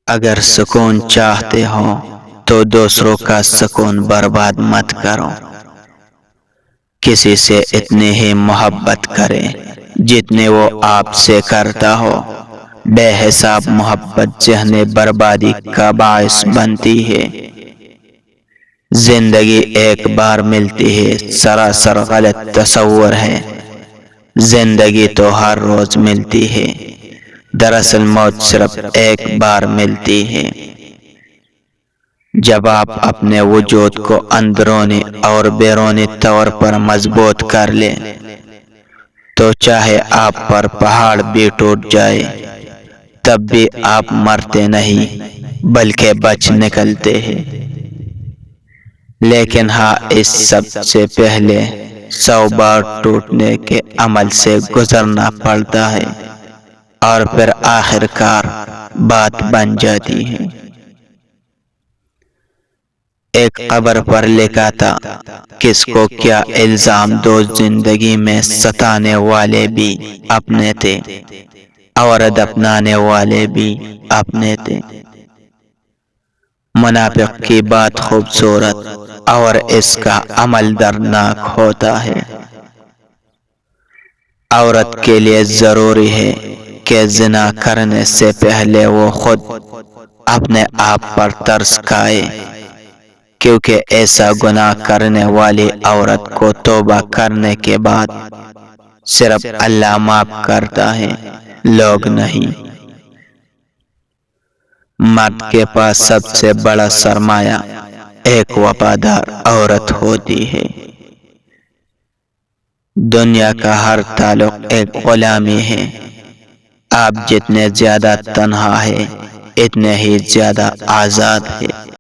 اگر سکون چاہتے ہو تو دوسروں کا سکون برباد مت کرو۔ کسی سے اتنی ہی محبت کریں جتنے وہ آپ سے کرتا ہو۔ بے حساب محبت ذہنی بربادی کا باعث بنتی ہے۔ زندگی ایک بار ملتی ہے، سراسر غلط تصور ہے۔ زندگی تو ہر روز ملتی ہے، دراصل موت صرف ایک بار ملتی ہے۔ جب آپ اپنے وجود کو اندرونی اور بیرونی طور پر مضبوط کر لیں تو چاہے آپ پر پہاڑ بھی ٹوٹ جائے تب بھی آپ مرتے نہیں بلکہ بچ نکلتے ہیں۔ لیکن ہاں، اس سب سے پہلے 100 بار ٹوٹنے کے عمل سے گزرنا پڑتا ہے اور پھر آخر کار بات بن جاتی ہے۔ ایک قبر پر لکھا تھا، کس کو کیا الزام دو، زندگی میں ستانے والے بھی اپنے تھے اور دفنانے والے بھی اپنے تھے۔ منافق کی بات خوبصورت اور اس کا عمل دردناک ہوتا ہے۔ عورت کے لیے ضروری ہے کہ زنا کرنے سے پہلے وہ خود اپنے آپ پر ترس کھائے، کیونکہ ایسا گناہ کرنے والی عورت کو توبہ کرنے کے بعد صرف اللہ معاف کرتا ہے، لوگ نہیں۔ مرد کے پاس سب سے بڑا سرمایہ ایک وفادار عورت ہوتی ہے۔ دنیا کا ہر تعلق ایک غلامی ہے۔ آپ جتنے زیادہ تنہا ہیں اتنے ہی زیادہ آزاد ہیں۔